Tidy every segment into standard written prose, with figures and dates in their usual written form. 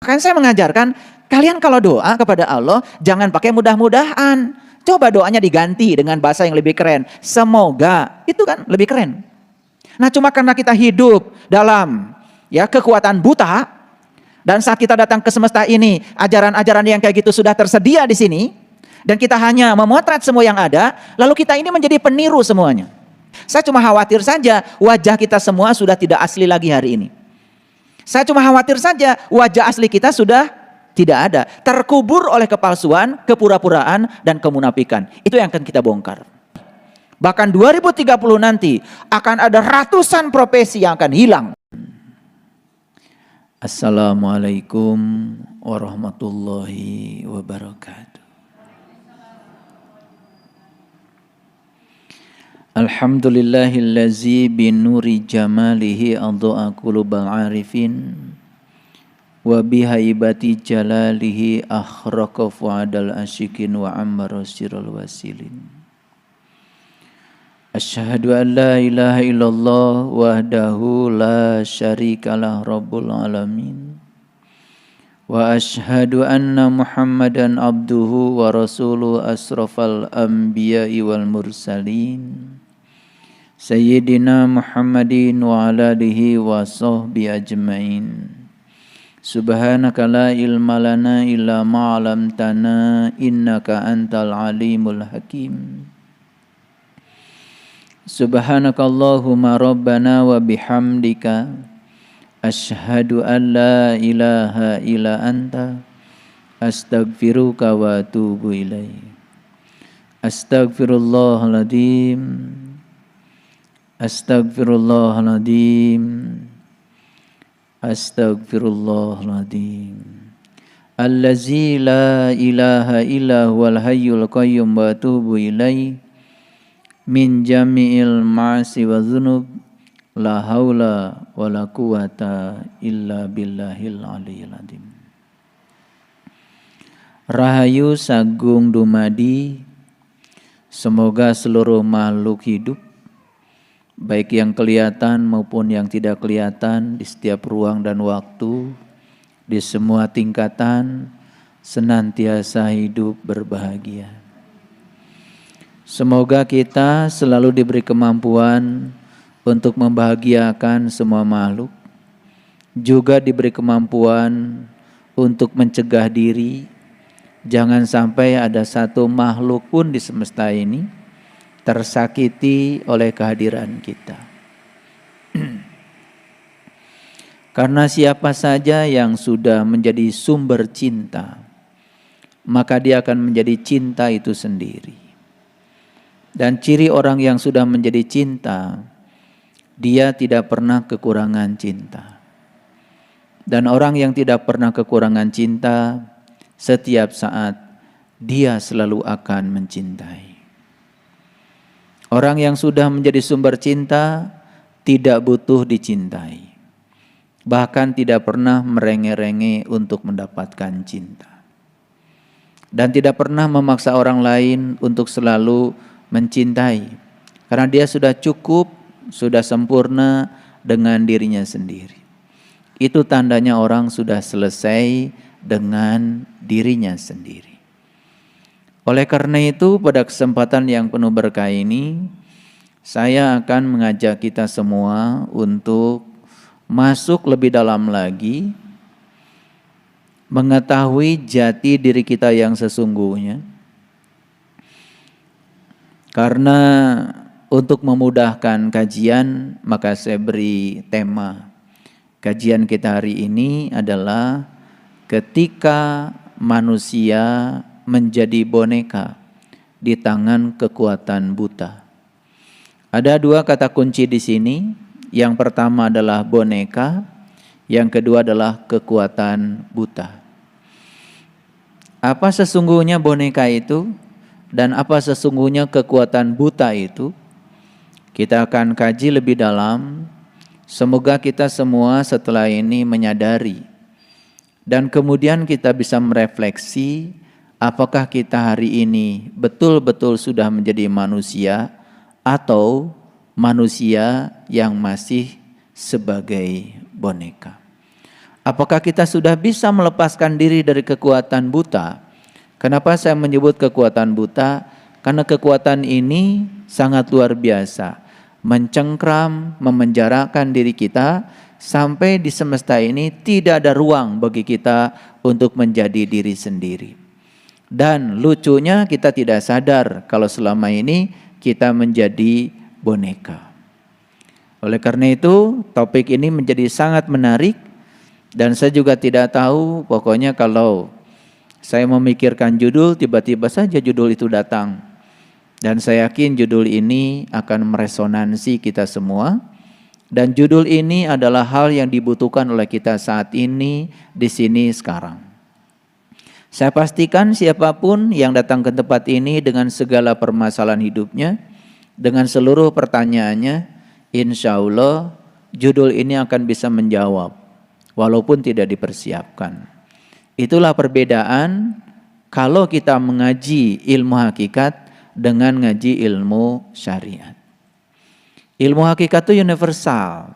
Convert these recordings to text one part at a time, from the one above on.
Kan saya mengajarkan, kalian kalau doa kepada Allah, jangan pakai mudah-mudahan. Coba doanya diganti dengan bahasa yang lebih keren. Semoga, itu kan lebih keren. Nah cuma karena kita hidup dalam kekuatan buta, dan saat kita datang ke semesta ini, ajaran-ajaran yang kayak gitu sudah tersedia di sini, dan kita hanya memotret semua yang ada, lalu kita ini menjadi peniru semuanya. Saya cuma khawatir saja wajah kita semua sudah tidak asli lagi hari ini. Saya cuma khawatir saja wajah asli kita sudah tidak ada. Terkubur oleh kepalsuan, kepura-puraan, dan kemunafikan. Itu yang akan kita bongkar. Bahkan 2030 nanti akan ada ratusan profesi yang akan hilang. Assalamualaikum warahmatullahi wabarakatuh. Alhamdulillahillazi binuri jamalihi adha'a qulubal arifin wa bihaibati jalalihi akhraqa fu'adal asyikin wa ammara sirral wasilin. Asyhadu an la ilaha illallah wahdahu la syarikalah rabbul alamin wa asyhadu anna muhammadan abduhu wa rasuluhu asrafal anbiya'i wal mursalin Sayyidina Muhammadin wa ala alihi wa sahbihi ajmain. Subhanaka la ilma lana illa ma 'allamtana innaka antal alimul hakim. Subhanakallahumma rabbana wa bihamdika asyhadu an la ilaha illa anta astaghfiruka wa atubu ilaik. Astaghfirullahaladzim. Astaghfirullahaladzim. Astaghfirullahaladzim. Allazi la ilaha illa huwal hayyul qayyum wa atubu ilaih min jami'il ma'asi wa dhunub la haula wa la quwata illa billahil aliyyil azim. Rahayu sagung dumadi, semoga seluruh makhluk hidup baik yang kelihatan maupun yang tidak kelihatan di setiap ruang dan waktu, di semua tingkatan, senantiasa hidup berbahagia. Semoga kita selalu diberi kemampuan untuk membahagiakan semua makhluk, juga diberi kemampuan untuk mencegah diri, jangan sampai ada satu makhluk pun di semesta ini tersakiti oleh kehadiran kita. Karena siapa saja yang sudah menjadi sumber cinta, maka dia akan menjadi cinta itu sendiri. Dan ciri orang yang sudah menjadi cinta, dia tidak pernah kekurangan cinta. Dan orang yang tidak pernah kekurangan cinta, setiap saat dia selalu akan mencintai. Orang yang sudah menjadi sumber cinta tidak butuh dicintai. Bahkan tidak pernah merengek-rengek untuk mendapatkan cinta. Dan tidak pernah memaksa orang lain untuk selalu mencintai. Karena dia sudah cukup, sudah sempurna dengan dirinya sendiri. Itu tandanya orang sudah selesai dengan dirinya sendiri. Oleh karena itu pada kesempatan yang penuh berkah ini, saya akan mengajak kita semua untuk masuk lebih dalam lagi, mengetahui jati diri kita yang sesungguhnya. Karena untuk memudahkan kajian, maka saya beri tema kajian kita hari ini adalah ketika manusia menjadi boneka di tangan kekuatan buta. Ada dua kata kunci di sini. Yang pertama adalah boneka, yang kedua adalah kekuatan buta. Apa sesungguhnya boneka itu dan apa sesungguhnya kekuatan buta itu? Kita akan kaji lebih dalam. Semoga kita semua setelah ini menyadari dan kemudian kita bisa merefleksi apakah kita hari ini betul-betul sudah menjadi manusia atau manusia yang masih sebagai boneka. Apakah kita sudah bisa melepaskan diri dari kekuatan buta? Kenapa saya menyebut kekuatan buta? Karena kekuatan ini sangat luar biasa, mencengkram, memenjarakan diri kita sampai di semesta ini tidak ada ruang bagi kita untuk menjadi diri sendiri. Dan lucunya kita tidak sadar kalau selama ini kita menjadi boneka. Oleh karena itu topik ini menjadi sangat menarik, dan saya juga tidak tahu, pokoknya kalau saya memikirkan judul, tiba-tiba saja judul itu datang. Dan saya yakin judul ini akan meresonansi kita semua. Dan judul ini adalah hal yang dibutuhkan oleh kita saat ini, di sini, sekarang. Saya pastikan siapapun yang datang ke tempat ini dengan segala permasalahan hidupnya, dengan seluruh pertanyaannya, insya Allah judul ini akan bisa menjawab, walaupun tidak dipersiapkan. Itulah perbedaan kalau kita mengaji ilmu hakikat dengan ngaji ilmu syariat. Ilmu hakikat itu universal.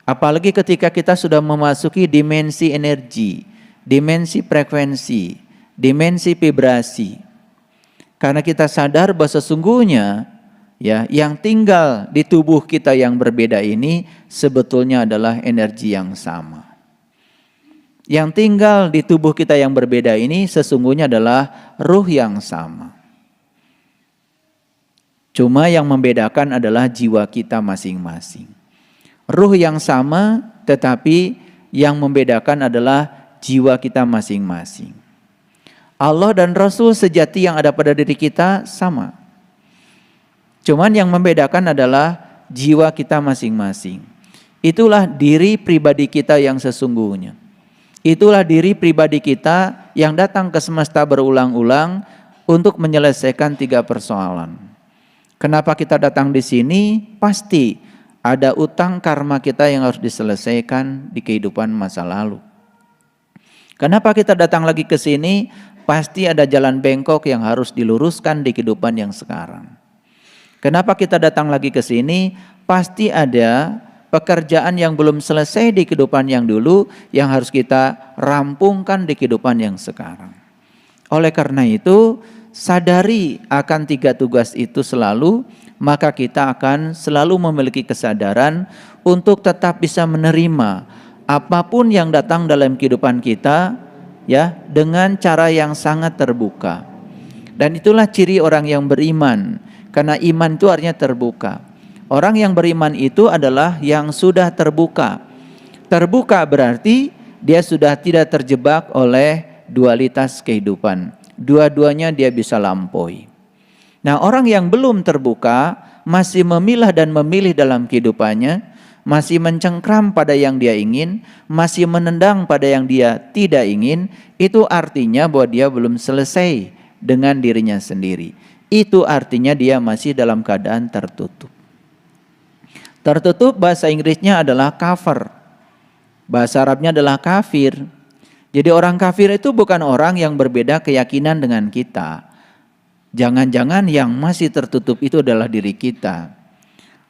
Apalagi ketika kita sudah memasuki dimensi energi, dimensi frekuensi, dimensi vibrasi. Karena kita sadar bahwa sesungguhnya ya, yang tinggal di tubuh kita yang berbeda ini sebetulnya adalah energi yang sama. Yang tinggal di tubuh kita yang berbeda ini sesungguhnya adalah ruh yang sama. Cuma yang membedakan adalah jiwa kita masing-masing. Ruh yang sama, tetapi yang membedakan adalah jiwa kita masing-masing. Allah dan Rasul sejati yang ada pada diri kita sama. Cuman yang membedakan adalah jiwa kita masing-masing. Itulah diri pribadi kita yang sesungguhnya. Itulah diri pribadi kita yang datang ke semesta berulang-ulang untuk menyelesaikan 3 persoalan. Kenapa kita datang di sini? Pasti ada utang karma kita yang harus diselesaikan di kehidupan masa lalu. Kenapa kita datang lagi ke sini? Pasti ada jalan bengkok yang harus diluruskan di kehidupan yang sekarang. Kenapa kita datang lagi ke sini? Pasti ada pekerjaan yang belum selesai di kehidupan yang dulu yang harus kita rampungkan di kehidupan yang sekarang. Oleh karena itu, sadari akan 3 tugas itu selalu, maka kita akan selalu memiliki kesadaran untuk tetap bisa menerima apapun yang datang dalam kehidupan kita ya, dengan cara yang sangat terbuka. Dan itulah ciri orang yang beriman, karena iman itu artinya terbuka. Orang yang beriman itu adalah yang sudah terbuka. Terbuka berarti dia sudah tidak terjebak oleh dualitas kehidupan. Dua-duanya dia bisa lampaui. Nah, orang yang belum terbuka masih memilah dan memilih dalam kehidupannya, masih mencengkram pada yang dia ingin, masih menendang pada yang dia tidak ingin, itu artinya bahwa dia belum selesai dengan dirinya sendiri. Itu artinya dia masih dalam keadaan tertutup. Tertutup bahasa Inggrisnya adalah kafir. Bahasa Arabnya adalah kafir. Jadi orang kafir itu bukan orang yang berbeda keyakinan dengan kita. Jangan-jangan yang masih tertutup itu adalah diri kita.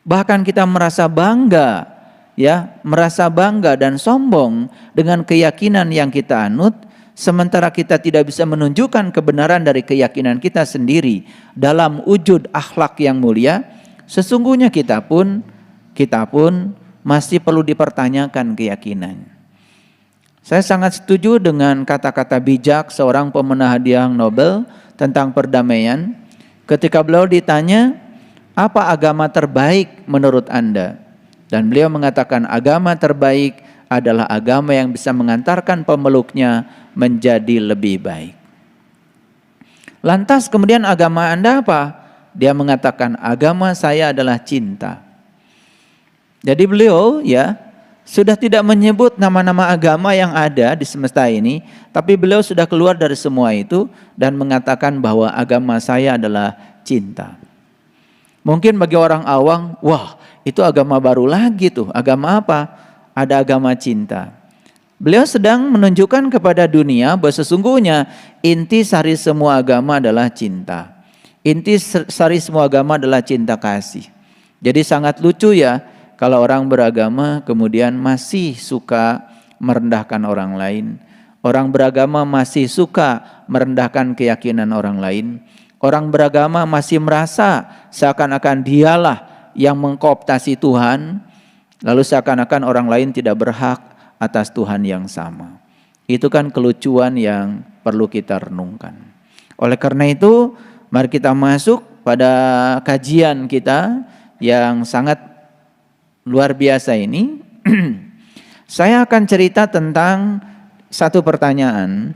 Bahkan kita merasa bangga, ya, merasa bangga dan sombong dengan keyakinan yang kita anut, sementara kita tidak bisa menunjukkan kebenaran dari keyakinan kita sendiri dalam wujud akhlak yang mulia. Sesungguhnya kita pun masih perlu dipertanyakan keyakinan. Saya sangat setuju dengan kata-kata bijak seorang pemenang hadiah Nobel tentang perdamaian. Ketika beliau ditanya, apa agama terbaik menurut Anda? Dan beliau mengatakan agama terbaik adalah agama yang bisa mengantarkan pemeluknya menjadi lebih baik. Lantas kemudian agama Anda apa? Dia mengatakan agama saya adalah cinta. Jadi beliau ya sudah tidak menyebut nama-nama agama yang ada di semesta ini, tapi beliau sudah keluar dari semua itu dan mengatakan bahwa agama saya adalah cinta. Mungkin bagi orang awam, wah itu agama baru lagi tuh, agama apa? Ada agama cinta. Beliau sedang menunjukkan kepada dunia bahwa sesungguhnya inti sari semua agama adalah cinta. Inti sari semua agama adalah cinta kasih. Jadi sangat lucu ya, kalau orang beragama kemudian masih suka merendahkan orang lain. Orang beragama masih suka merendahkan keyakinan orang lain. Orang beragama masih merasa seakan-akan dialah yang mengkooptasi Tuhan, lalu seakan-akan orang lain tidak berhak atas Tuhan yang sama. Itu kan kelucuan yang perlu kita renungkan. Oleh karena itu, mari kita masuk pada kajian kita yang sangat luar biasa ini. Saya akan cerita tentang satu pertanyaan.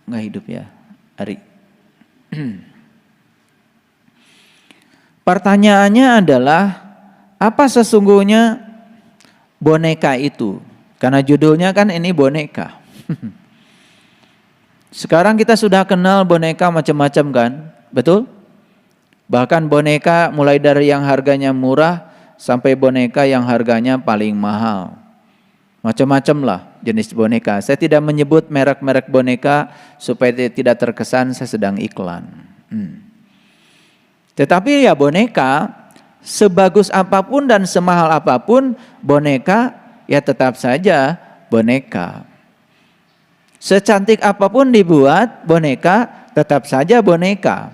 Nggak hidup ya, Ari. Pertanyaannya adalah, apa sesungguhnya boneka itu? Karena judulnya kan ini boneka. Sekarang kita sudah kenal boneka macam-macam kan, betul? Bahkan boneka mulai dari yang harganya murah sampai boneka yang harganya paling mahal. Macam-macam lah jenis boneka. Saya tidak menyebut merek-merek boneka supaya tidak terkesan saya sedang iklan. Tetapi ya boneka, sebagus apapun dan semahal apapun boneka, ya tetap saja boneka. Secantik apapun dibuat boneka, tetap saja boneka.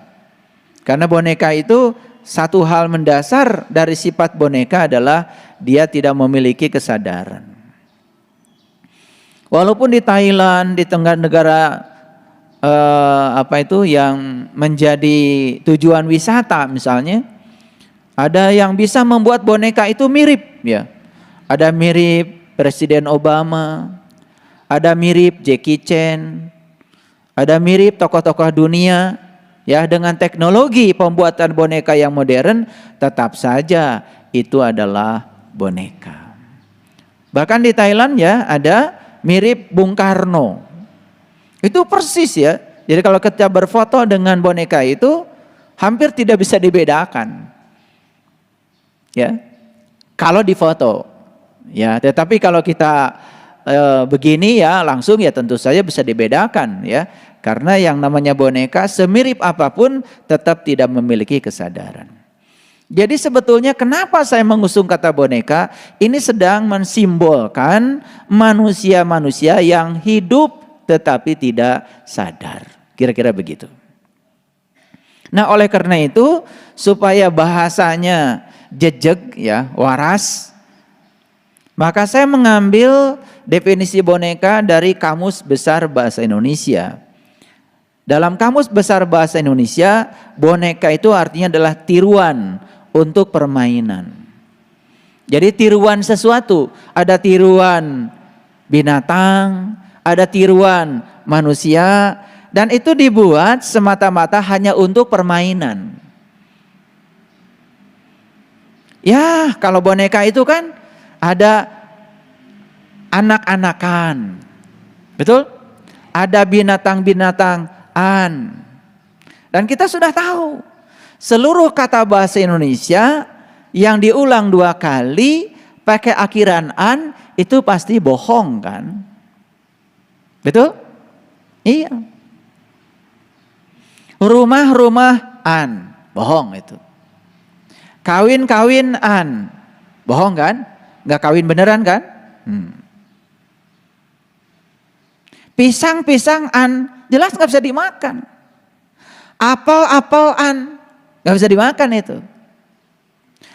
Karena boneka itu satu hal mendasar dari sifat boneka adalah dia tidak memiliki kesadaran. Walaupun di Thailand, di tengah negara yang menjadi tujuan wisata misalnya, ada yang bisa membuat boneka itu mirip ya. Ada mirip Presiden Obama, ada mirip Jackie Chan, ada mirip tokoh-tokoh dunia. Ya, dengan teknologi pembuatan boneka yang modern, tetap saja itu adalah boneka. Bahkan di Thailand ya ada mirip Bung Karno. Itu persis ya. Jadi kalau kita berfoto dengan boneka itu hampir tidak bisa dibedakan. Ya. Kalau difoto. Ya, tetapi kalau kita begini ya langsung ya tentu saja bisa dibedakan ya. Karena yang namanya boneka semirip apapun tetap tidak memiliki kesadaran. Jadi sebetulnya kenapa saya mengusung kata boneka? Ini sedang mensimbolkan manusia-manusia yang hidup tetapi tidak sadar. Kira-kira begitu. Nah, oleh karena itu supaya bahasanya jejeg ya, waras, maka saya mengambil definisi boneka dari Kamus Besar Bahasa Indonesia. Dalam Kamus Besar Bahasa Indonesia, boneka itu artinya adalah tiruan untuk permainan. Jadi tiruan sesuatu, ada tiruan binatang, ada tiruan manusia, dan itu dibuat semata-mata hanya untuk permainan. Ya, kalau boneka itu kan ada anak-anakan, betul? Ada binatang-binatang. Dan kita sudah tahu seluruh kata bahasa Indonesia yang diulang 2 kali pakai akhiran an itu pasti bohong kan? Betul? Iya. Rumah-rumahan, bohong itu. Kawin-kawinan, bohong kan? Nggak kawin beneran kan? Pisang-pisangan, jelas nggak bisa dimakan. Apel-apelan, nggak bisa dimakan itu.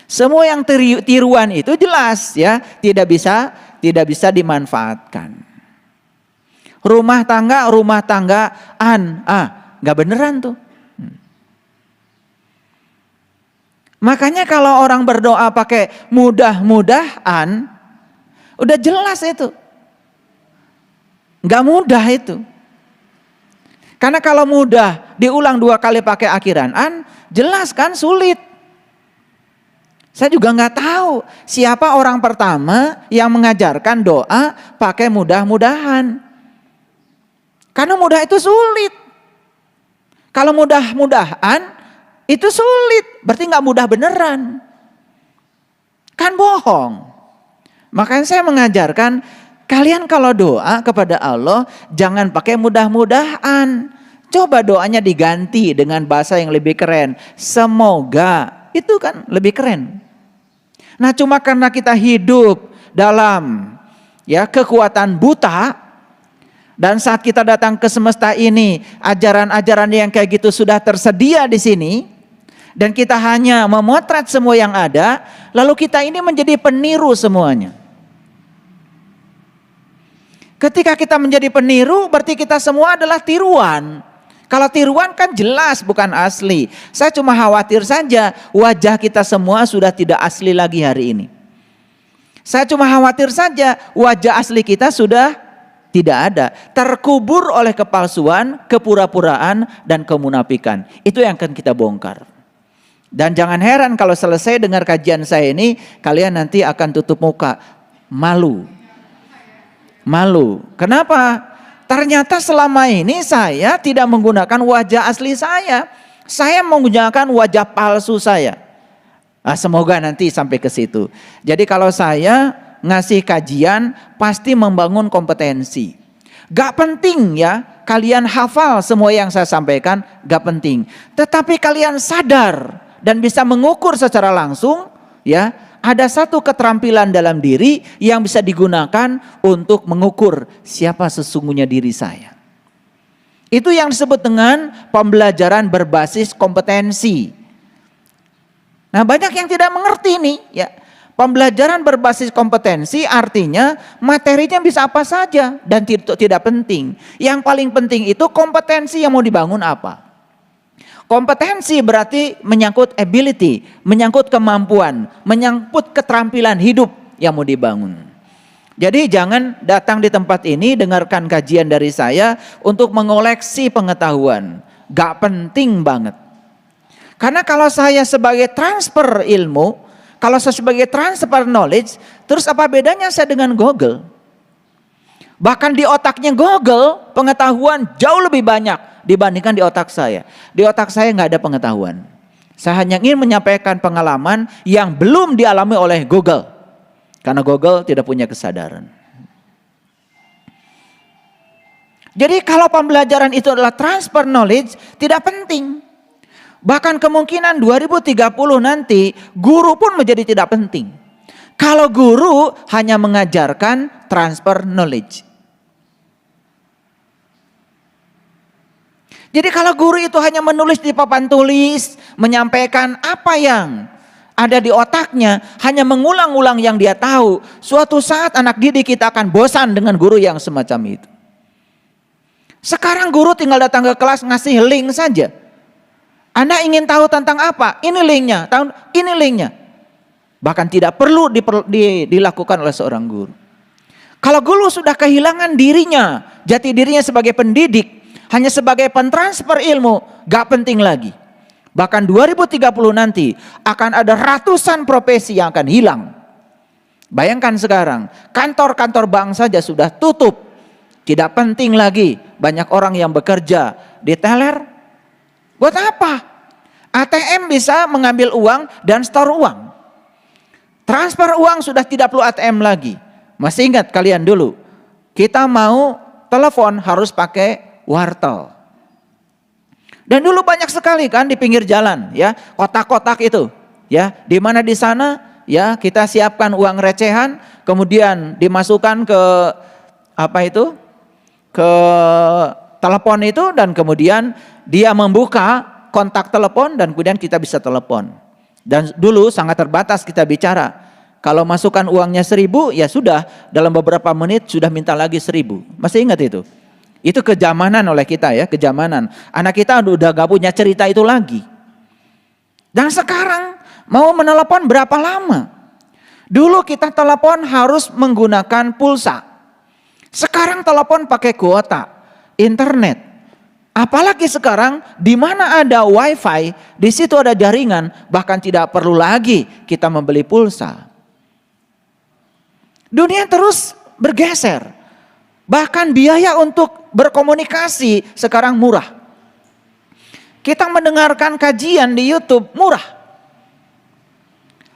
Semua yang tiruan itu jelas ya, tidak bisa dimanfaatkan. Rumah tanggaan, nggak beneran tuh. Makanya kalau orang berdoa pakai mudah-mudahan, udah jelas itu. Nggak mudah itu. Karena kalau mudah diulang 2 kali pakai akhiran an, jelas kan sulit. Saya juga nggak tahu siapa orang pertama yang mengajarkan doa pakai mudah-mudahan. Karena mudah itu sulit. Kalau mudah-mudahan itu sulit, berarti nggak mudah beneran. Kan bohong. Makanya saya mengajarkan kalian kalau doa kepada Allah jangan pakai mudah-mudahan, Coba doanya diganti dengan bahasa yang lebih keren. Semoga, itu kan lebih keren. Nah, cuma karena kita hidup dalam kekuatan buta, dan saat kita datang ke semesta ini, ajaran-ajaran yang kayak gitu sudah tersedia di sini, dan kita hanya memotret semua yang ada, lalu kita ini menjadi peniru semuanya. Ketika kita menjadi peniru, berarti kita semua adalah tiruan. Kalau tiruan kan jelas bukan asli. Saya cuma khawatir saja wajah kita semua sudah tidak asli lagi hari ini. Saya cuma khawatir saja wajah asli kita sudah tidak ada. Terkubur oleh kepalsuan, kepura-puraan, dan kemunafikan. Itu yang akan kita bongkar. Dan jangan heran kalau selesai dengar kajian saya ini, kalian nanti akan tutup muka. Malu. Kenapa? Ternyata selama ini saya tidak menggunakan wajah asli saya. Saya menggunakan wajah palsu saya. Semoga nanti sampai ke situ. Jadi kalau saya ngasih kajian pasti membangun kompetensi. Gak penting ya kalian hafal semua yang saya sampaikan, gak penting. Tetapi kalian sadar dan bisa mengukur secara langsung ada satu keterampilan dalam diri yang bisa digunakan untuk mengukur siapa sesungguhnya diri saya. Itu yang disebut dengan pembelajaran berbasis kompetensi. Nah, banyak yang tidak mengerti nih ya. Pembelajaran berbasis kompetensi artinya materinya bisa apa saja dan tidak penting. Yang paling penting itu kompetensi yang mau dibangun apa. Kompetensi berarti menyangkut ability, menyangkut kemampuan, menyangkut keterampilan hidup yang mau dibangun. Jadi jangan datang di tempat ini dengarkan kajian dari saya untuk mengoleksi pengetahuan. Gak penting banget. Karena kalau saya sebagai transfer ilmu, kalau saya sebagai transfer knowledge, terus apa bedanya saya dengan Google? Bahkan di otaknya Google pengetahuan jauh lebih banyak dibandingkan di otak saya. Di otak saya nggak ada pengetahuan. Saya hanya ingin menyampaikan pengalaman yang belum dialami oleh Google. Karena Google tidak punya kesadaran. Jadi kalau pembelajaran itu adalah transfer knowledge, tidak penting. Bahkan kemungkinan 2030 nanti guru pun menjadi tidak penting. Kalau guru hanya mengajarkan transfer knowledge. Jadi kalau guru itu hanya menulis di papan tulis, menyampaikan apa yang ada di otaknya, hanya mengulang-ulang yang dia tahu, suatu saat anak didik kita akan bosan dengan guru yang semacam itu. Sekarang guru tinggal datang ke kelas ngasih link saja. Anda ingin tahu tentang apa? Ini linknya, ini linknya. Bahkan tidak perlu dilakukan oleh seorang guru. Kalau guru sudah kehilangan dirinya, jati dirinya sebagai pendidik, hanya sebagai pentransfer ilmu, gak penting lagi. Bahkan 2030 nanti akan ada ratusan profesi yang akan hilang. Bayangkan sekarang, kantor-kantor bank saja sudah tutup. Tidak penting lagi banyak orang yang bekerja di teller. Buat apa? ATM bisa mengambil uang dan store uang. Transfer uang sudah tidak perlu ATM lagi. Masih ingat kalian dulu, kita mau telepon harus pakai wartel. Dan dulu banyak sekali kan di pinggir jalan ya, kotak-kotak itu ya, di mana di sana ya kita siapkan uang recehan, kemudian dimasukkan ke ke telepon itu, dan kemudian dia membuka kontak telepon dan kemudian kita bisa telepon. Dan dulu sangat terbatas kita bicara. Kalau masukkan uangnya 1.000 ya sudah, dalam beberapa menit sudah minta lagi 1.000. Masih ingat itu? Itu kejamanan oleh kita ya, kejamanan. Anak kita udah gak punya cerita itu lagi. Dan sekarang mau menelepon berapa lama? Dulu kita telepon harus menggunakan pulsa. Sekarang telepon pakai kuota, internet. Apalagi sekarang di mana ada wifi, di situ ada jaringan, bahkan tidak perlu lagi kita membeli pulsa. Dunia terus bergeser. Bahkan biaya untuk berkomunikasi sekarang murah. Kita mendengarkan kajian di YouTube murah.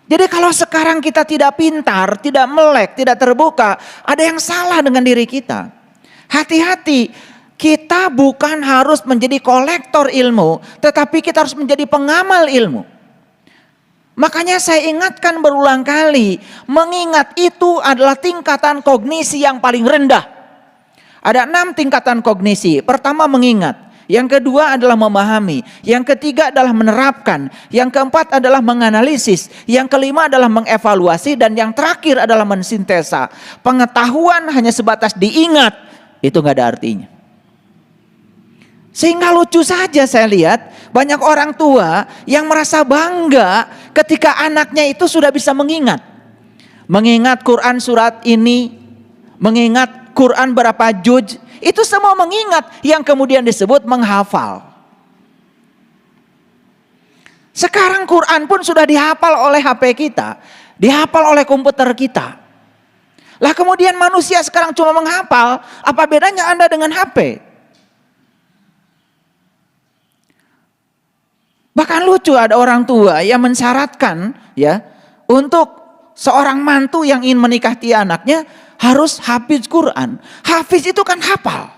Jadi kalau sekarang kita tidak pintar, tidak melek, tidak terbuka, ada yang salah dengan diri kita. Hati-hati, Kita bukan harus menjadi kolektor ilmu, tetapi kita harus menjadi pengamal ilmu. Makanya saya ingatkan berulang kali, mengingat itu adalah tingkatan kognisi yang paling rendah. Ada 6 tingkatan kognisi. Pertama mengingat, yang kedua adalah memahami, yang ketiga adalah menerapkan, yang keempat adalah menganalisis, yang kelima adalah mengevaluasi, dan yang terakhir adalah mensintesa. Pengetahuan hanya sebatas diingat, itu gak ada artinya. Sehingga lucu saja saya lihat banyak orang tua yang merasa bangga ketika anaknya itu sudah bisa mengingat. Mengingat Quran surat ini, mengingat Quran berapa juz, itu semua mengingat, yang kemudian disebut menghafal. Sekarang Quran pun sudah dihafal oleh HP kita, dihafal oleh komputer kita. Lah kemudian manusia sekarang cuma menghafal, apa bedanya Anda dengan HP? Bahkan lucu ada orang tua yang mensyaratkan ya untuk seorang mantu yang ingin menikahi anaknya harus hafiz Quran. Hafiz itu kan hafal.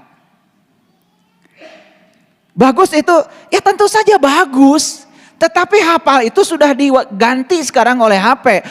Bagus itu, ya tentu saja bagus. Tetapi hafal itu sudah diganti sekarang oleh HP.